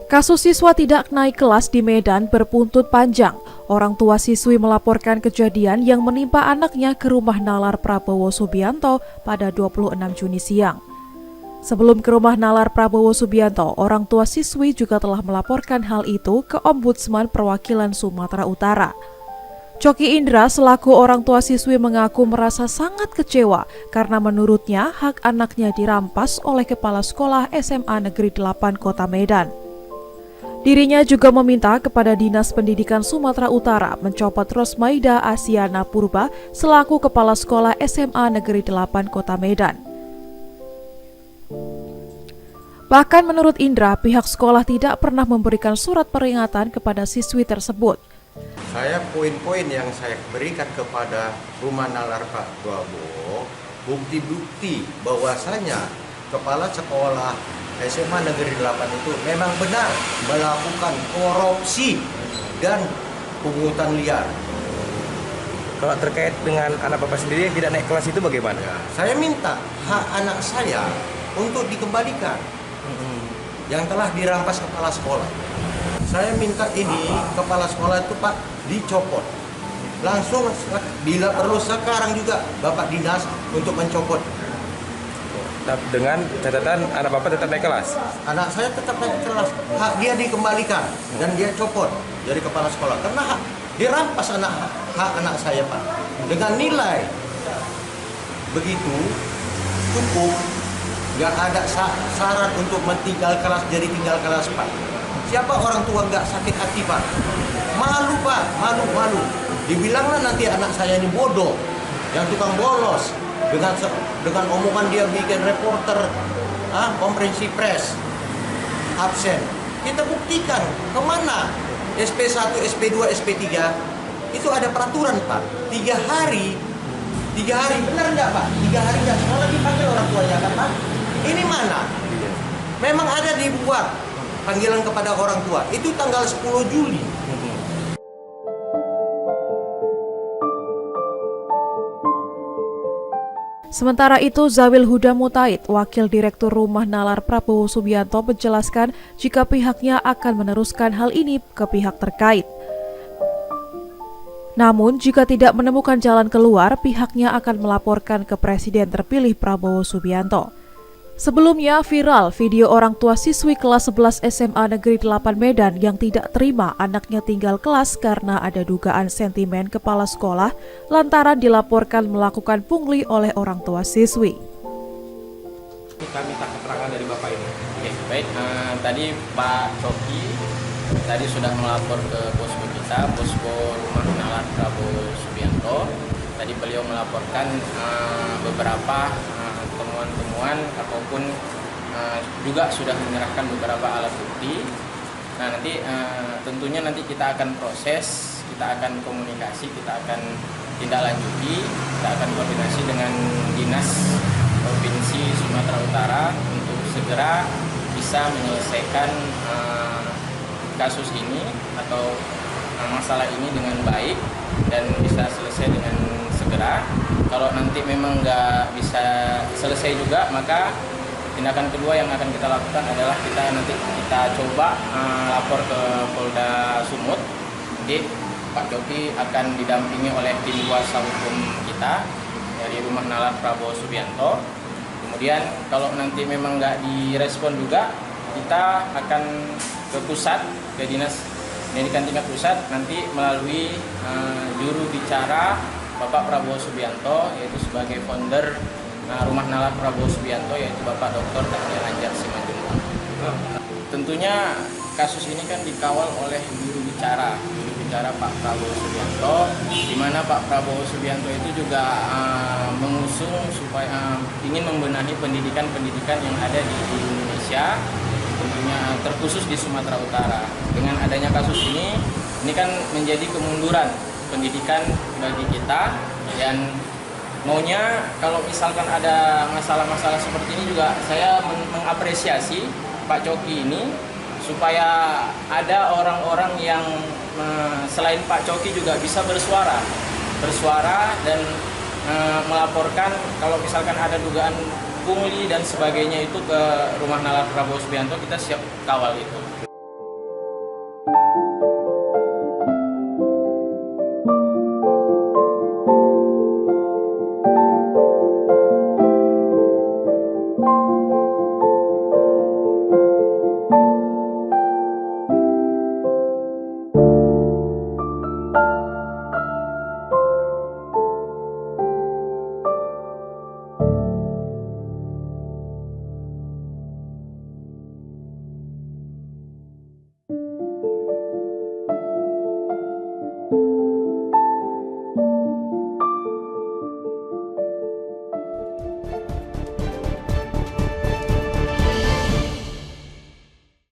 Kasus siswa tidak naik kelas di Medan berbuntut panjang. Orang tua siswi melaporkan kejadian yang menimpa anaknya ke rumah nalar Prabowo Subianto pada 26 Juni siang. Sebelum ke rumah nalar Prabowo Subianto, orang tua siswi juga telah melaporkan hal itu ke Ombudsman Perwakilan Sumatera Utara. Coki Indra selaku orang tua siswi mengaku merasa sangat kecewa karena menurutnya hak anaknya dirampas oleh Kepala Sekolah SMA Negeri 8 Kota Medan. Dirinya juga meminta kepada Dinas Pendidikan Sumatera Utara mencopot Rosmaida Asiana Purba selaku Kepala Sekolah SMA Negeri 8 Kota Medan. Bahkan menurut Indra, pihak sekolah tidak pernah memberikan surat peringatan kepada siswi tersebut. Poin-poin yang saya berikan kepada rumah nalar Pak Prabowo, bukti-bukti bahwasanya Kepala Sekolah SMA Negeri 8 itu memang benar melakukan korupsi dan pungutan liar. Kalau terkait dengan anak Bapak sendiri yang tidak naik kelas itu bagaimana? Ya, saya minta hak anak saya untuk dikembalikan yang telah dirampas kepala sekolah. Saya minta ini kepala sekolah itu Pak dicopot. Langsung bila perlu sekarang juga Bapak Dinas untuk mencopot. Dengan catatan anak Bapak tetap naik kelas? Anak saya tetap naik kelas, hak dia dikembalikan dan dia copot dari kepala sekolah karena hak dirampas hak anak saya Pak dengan nilai begitu cukup, nggak ada syarat untuk mentinggal kelas jadi tinggal kelas Pak. Siapa orang tua nggak sakit hati Pak? Malu Pak, malu. Dibilanglah nanti anak saya ini bodoh, yang tukang bolos. Dengan omongan dia bikin reporter konferensi pers absen. Kita buktikan kemana SP1, SP2, SP3 itu ada peraturan Pak. 3 hari benar nggak Pak? 3 hari nggak sekolah dipanggil orang tuanya kan Pak? Ini mana? Memang ada dibuat panggilan kepada orang tua. Itu tanggal 10 Juli. Sementara itu, Zawil Huda Mutaid, Wakil Direktur Rumah Nalar Prabowo Subianto menjelaskan jika pihaknya akan meneruskan hal ini ke pihak terkait. Namun, jika tidak menemukan jalan keluar, pihaknya akan melaporkan ke Presiden terpilih Prabowo Subianto. Sebelumnya viral video orang tua siswi kelas 11 SMA Negeri 8 Medan yang tidak terima anaknya tinggal kelas karena ada dugaan sentimen kepala sekolah lantaran dilaporkan melakukan pungli oleh orang tua siswi. Kita minta keterangan dari Bapak ini. Oke, baik. Tadi Pak Coki tadi sudah melapor ke posko kita, posko Rumah Nalar Prabowo Subianto. Tadi beliau melaporkan beberapa temuan-temuan ataupun juga sudah menyerahkan beberapa alat bukti. Nah nanti tentunya nanti kita akan proses, kita akan komunikasi, kita akan tindak lanjuti, kita akan koordinasi dengan Dinas Provinsi Sumatera Utara untuk segera bisa menyelesaikan kasus ini atau masalah ini dengan baik dan bisa selesai dengan segera. Kalau nanti memang nggak bisa selesai juga, maka tindakan kedua yang akan kita lakukan adalah kita coba lapor ke Polda Sumut. Jadi Pak Coki akan didampingi oleh tim kuasa hukum kita dari Rumah Nalar Prabowo Subianto. Kemudian kalau nanti memang nggak direspon juga, kita akan ke pusat, ke Dinas Pendidikan tingkat pusat, nanti melalui juru bicara Bapak Prabowo Subianto, yaitu sebagai founder Rumah Nalar Prabowo Subianto, yaitu Bapak Dr. Daniel Anjar Simanjuntak. Tentunya kasus ini kan dikawal oleh juru bicara Pak Prabowo Subianto, di mana Pak Prabowo Subianto itu juga mengusung supaya ingin membenahi pendidikan yang ada di Indonesia, tentunya terkhusus di Sumatera Utara. Dengan adanya kasus ini kan menjadi kemunduran pendidikan bagi kita, dan Maunya kalau misalkan ada masalah-masalah seperti ini juga saya mengapresiasi Pak Coki ini supaya ada orang-orang yang selain Pak Coki juga bisa bersuara dan melaporkan kalau misalkan ada dugaan pungli dan sebagainya itu ke rumah nalar Prabowo Subianto, kita siap kawal itu.